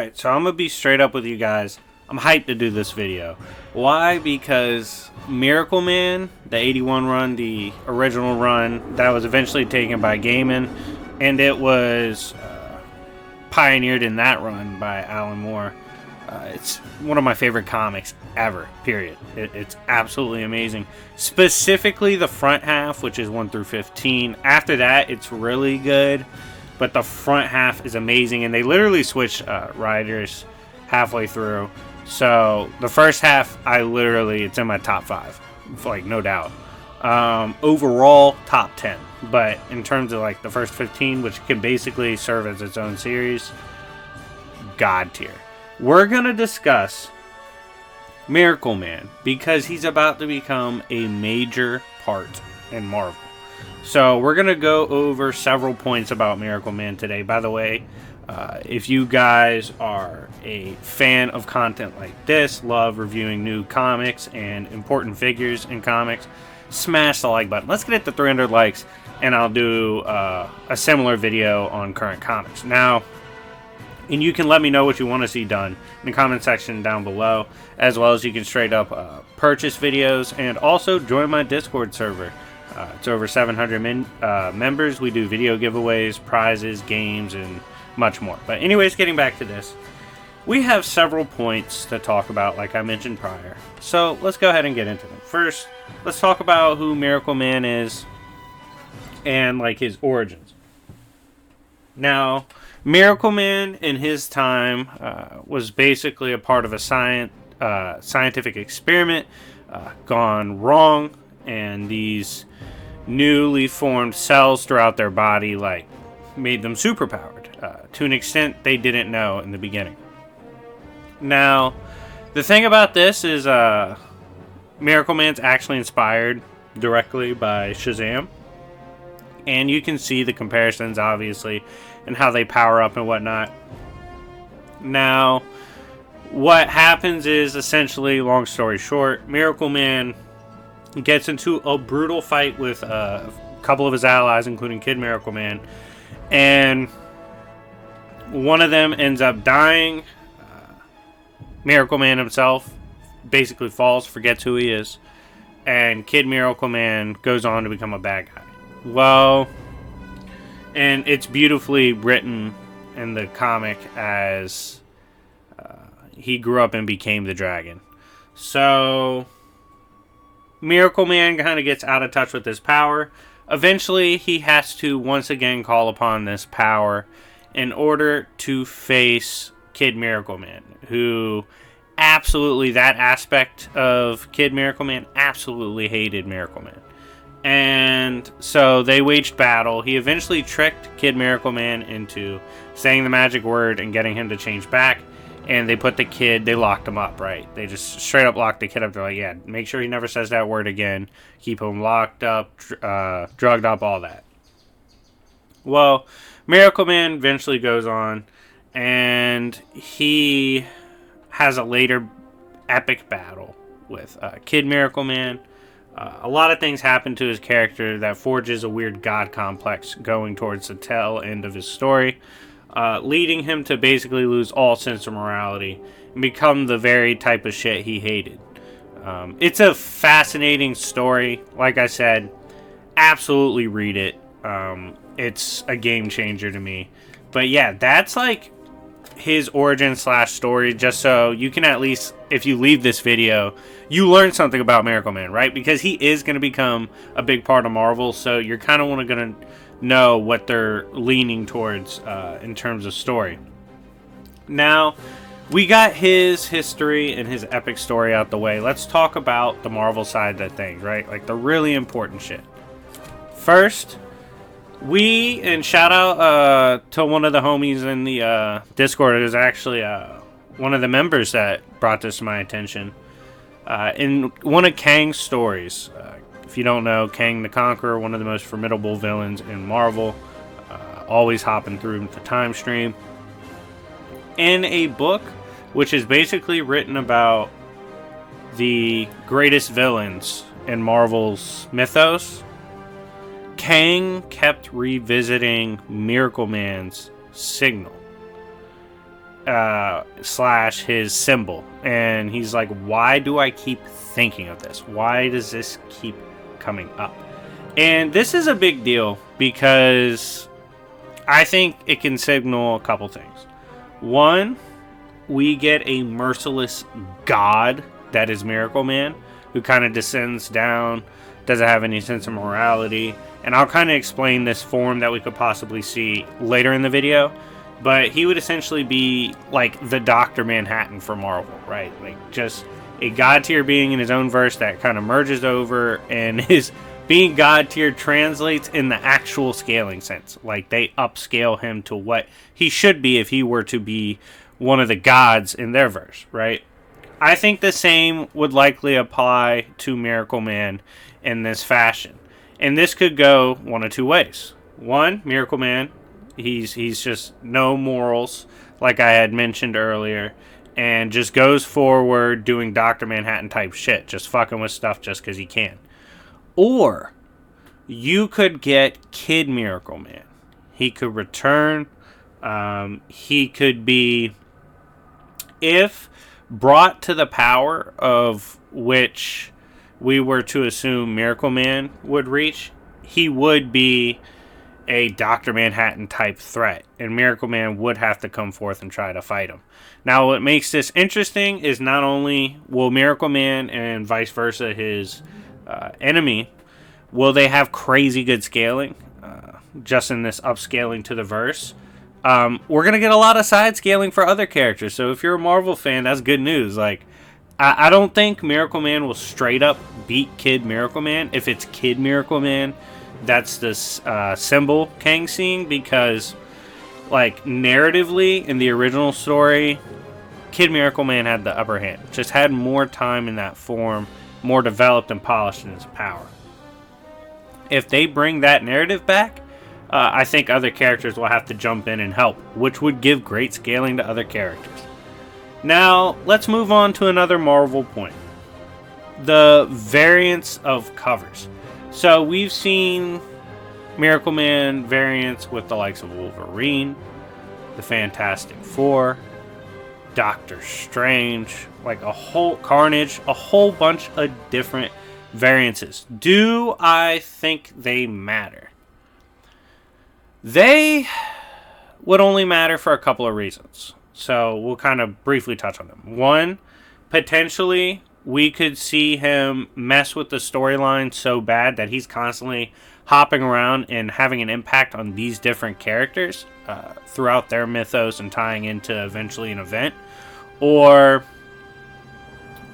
Alright, so I'm going to be straight up with you guys. I'm hyped to do this video. Why? Because Miracle Man, the 81 run, the original run, that was eventually taken by Gaiman, and it was pioneered in that run by Alan Moore. It's one of my favorite comics ever, period. It's absolutely amazing. Specifically the front half, which is 1 through 15. After that, it's really good, but the front half is amazing, and they literally switched writers halfway through. So the first half, it's in my top 5, like no doubt. Overall, top 10. But in terms of like the first 15, which can basically serve as its own series, God tier. We're going to discuss Miracle Man because he's about to become a major part in Marvel. So we're going to go over several points about Miracle Man today. By the way, if you guys are a fan of content like this, love reviewing new comics and important figures in comics, smash the like button. Let's get it to 300 likes, and I'll do a similar video on current comics. Now, and you can let me know what you want to see done in the comment section down below, as well as you can straight up purchase videos and also join my Discord server. It's over 700 members. We do video giveaways, prizes, games, and much more. But anyways, getting back to this, we have several points to talk about, like I mentioned prior. So let's go ahead and get into them. First, let's talk about who Miracle Man is and like his origins. Now, Miracle Man in his time was basically a part of a scientific experiment gone wrong, and these newly formed cells throughout their body like made them superpowered to an extent they didn't know in the beginning. Now, the thing about this is Miracle Man's actually inspired directly by Shazam, and you can see the comparisons obviously and how they power up and whatnot. Now, what happens is essentially, long story short, Miracle Man gets into a brutal fight with a couple of his allies, including Kid Miracle Man, and one of them ends up dying. Miracle Man himself basically falls, forgets who he is, and Kid Miracle Man goes on to become a bad guy. Well, and it's beautifully written in the comic as he grew up and became the dragon. So Miracle Man kind of gets out of touch with his power. Eventually, he has to once again call upon this power in order to face Kid Miracle Man, who absolutely, that aspect of Kid Miracle Man absolutely hated Miracle Man. And so they waged battle. He eventually tricked Kid Miracle Man into saying the magic word and getting him to change back. And they put the kid, they locked him up, right? They just straight up locked the kid up. They're like, yeah, make sure he never says that word again. Keep him locked up, drugged up, all that. Well, Miracle Man eventually goes on, and he has a later epic battle with Kid Miracle Man. A lot of things happen to his character that forges a weird god complex going towards the tail end of his story, leading him to basically lose all sense of morality and become the very type of shit he hated. It's a fascinating story. Like I said, absolutely read it. It's a game changer to me. But yeah, that's like his origin / story, just so you can at least, if you leave this video, you learn something about Miracle Man, right? Because he is going to become a big part of Marvel, so you're kind of going to know what they're leaning towards in terms of story. Now, we got his history and his epic story out the way. Let's talk about the Marvel side of things, right? Like the really important shit. First, and shout out to one of the homies in the Discord. It was actually one of the members that brought this to my attention. In one of Kang's stories, if you don't know, Kang the Conqueror, one of the most formidable villains in Marvel, always hopping through the time stream. In a book which is basically written about the greatest villains in Marvel's mythos, Kang kept revisiting Miracle Man's signal. slash his symbol. And he's like, why do I keep thinking of this? Why does this keep coming up? And this is a big deal because I think it can signal a couple things. One, we get a merciless god that is Miracle Man, who kind of descends down, doesn't have any sense of morality. And I'll kind of explain this form that we could possibly see later in the video. But he would essentially be like the Dr. Manhattan for Marvel, right? Like just a god tier being in his own verse that kind of merges over, and his being god tier translates in the actual scaling sense. Like they upscale him to what he should be if he were to be one of the gods in their verse, right? I think the same would likely apply to Miracle Man in this fashion. And this could go one of two ways. One, Miracle Man, he's just no morals, like I had mentioned earlier, and just goes forward doing Dr. Manhattan type shit, just fucking with stuff just because he can. Or you could get Kid Miracle Man. He could return. He could be, if brought to the power of which we were to assume Miracle Man would reach, he would be a Dr. Manhattan type threat, and Miracle Man would have to come forth and try to fight him. Now, what makes this interesting is not only will Miracle Man and vice versa, his enemy, will they have crazy good scaling just in this upscaling to the verse. We're going to get a lot of side scaling for other characters, so if you're a Marvel fan, that's good news. Like, I don't think Miracle Man will straight up beat Kid Miracle Man if it's Kid Miracle Man that's this symbol Kang seeing, because like narratively in the original story, Kid Miracle Man had the upper hand, just had more time in that form, more developed and polished in his power. If they bring that narrative back, I think other characters will have to jump in and help, which would give great scaling to other characters. Now, let's move on to another Marvel point. The variants of covers. So, we've seen Miracle Man variants with the likes of Wolverine, the Fantastic Four, Doctor Strange, like a whole Carnage, a whole bunch of different variances. Do I think they matter? They would only matter for a couple of reasons. So we'll kind of briefly touch on them. One, potentially we could see him mess with the storyline so bad that he's constantly hopping around and having an impact on these different characters throughout their mythos and tying into eventually an event. Or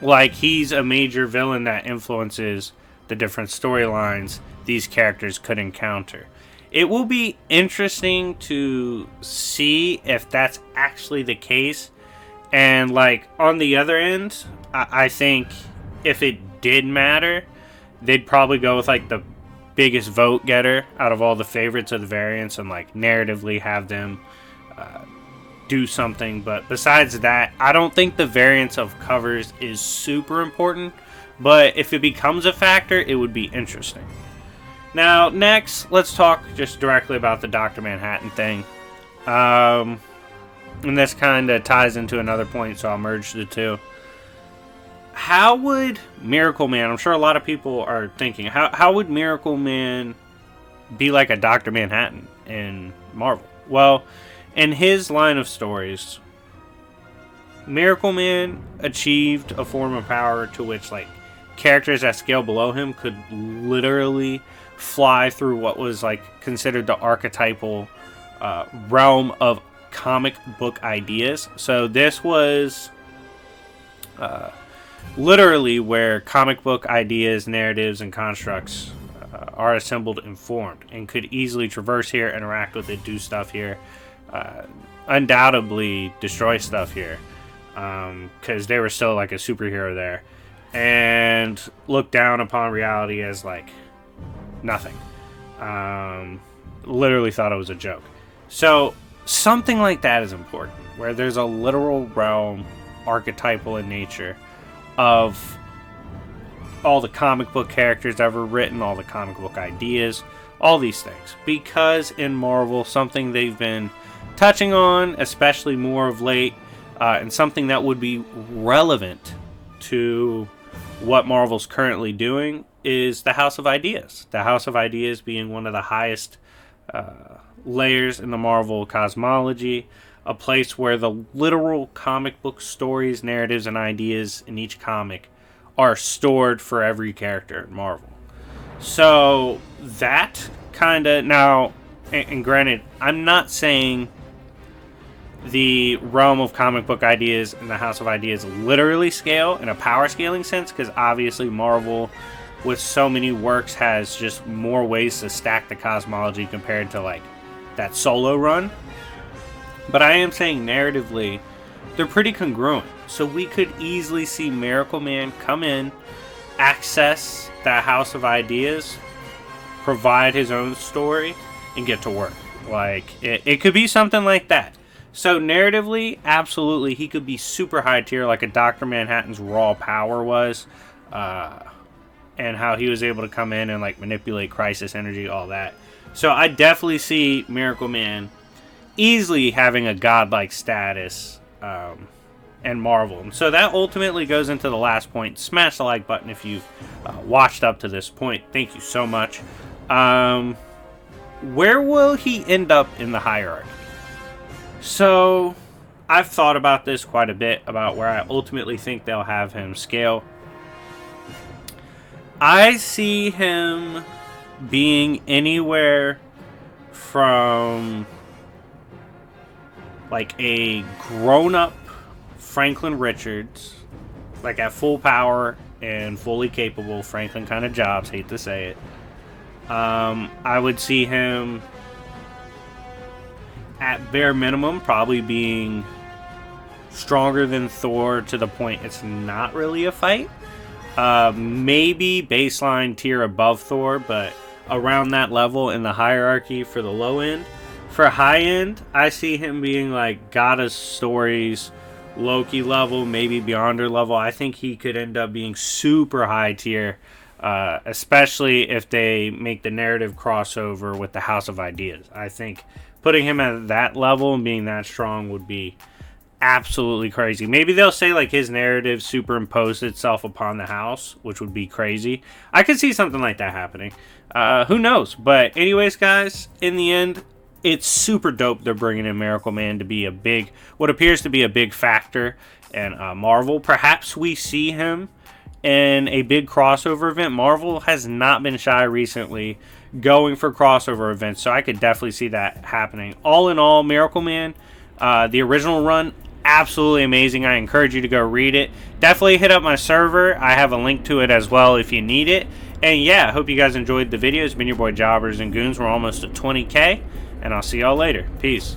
like he's a major villain that influences the different storylines these characters could encounter. It will be interesting to see if that's actually the case. And like on the other end, I think if it did matter, they'd probably go with like the biggest vote getter out of all the favorites of the variants and like narratively have them do something. But besides that, I don't think the variance of covers is super important. But if it becomes a factor, it would be interesting. Now, next, let's talk just directly about the Dr. Manhattan thing. And this kind of ties into another point, so I'll merge the two. How would Miracle Man, I'm sure a lot of people are thinking, how would Miracle Man be like a Dr. Manhattan in Marvel? Well, in his line of stories, Miracle Man achieved a form of power to which, like, characters that scale below him could literally fly through what was like considered the archetypal realm of comic book ideas. So this was literally where comic book ideas, narratives, and constructs are assembled and formed, and could easily traverse here, interact with it, do stuff here, undoubtedly destroy stuff here, because they were still like a superhero there, and look down upon reality as like nothing. Literally thought it was a joke. So something like that is important, where there's a literal realm, archetypal in nature, of all the comic book characters ever written, all the comic book ideas, all these things. Because in Marvel, something they've been touching on, especially more of late, and something that would be relevant to what Marvel's currently doing, is the House of Ideas. The House of Ideas being one of the highest layers in the Marvel cosmology, a place where the literal comic book stories, narratives, and ideas in each comic are stored for every character in Marvel. So that kind of, now, and granted, I'm not saying the realm of comic book ideas and the House of Ideas literally scale in a power scaling sense, because obviously Marvel, with so many works, has just more ways to stack the cosmology compared to like that solo run. But I am saying narratively, they're pretty congruent. So we could easily see Miracle Man come in, access that House of Ideas, provide his own story, and get to work. Like, it could be something like that. So narratively, absolutely, he could be super high tier, like a Dr. Manhattan's raw power was, and how he was able to come in and like manipulate crisis energy, all that. So I definitely see Miracle Man easily having a godlike status, and Marvel. And so that ultimately goes into the last point. Smash the like button if you've watched up to this point. Thank you so much. Where will he end up in the hierarchy? So I've thought about this quite a bit, about where I ultimately think they'll have him scale. I see him being anywhere from like a grown-up Franklin Richards, like at full power and fully capable Franklin kind of jobs, hate to say it. I would see him at bare minimum probably being stronger than Thor to the point it's not really a fight. Maybe baseline tier above Thor, but around that level in the hierarchy for the low end. For high end, I see him being like God of Stories, Loki level, maybe Beyonder level. I think he could end up being super high tier, especially if they make the narrative crossover with the House of Ideas. I think putting him at that level and being that strong would be absolutely crazy. Maybe they'll say like his narrative superimposed itself upon the house, which would be crazy. I could see something like that happening. Who knows? But anyways, guys, in the end, it's super dope they're bringing in Miracle Man to be what appears to be a big factor in Marvel. Perhaps we see him in a big crossover event. Marvel has not been shy recently going for crossover events, so I could definitely see that happening. All in all, Miracle Man, the original run, absolutely amazing. I encourage you to go read it. Definitely hit up my server. I have a link to it as well if you need it. And yeah, I hope you guys enjoyed the video. It's been your boy Jobbers and Goons. We're almost at 20K, and I'll see y'all later. Peace.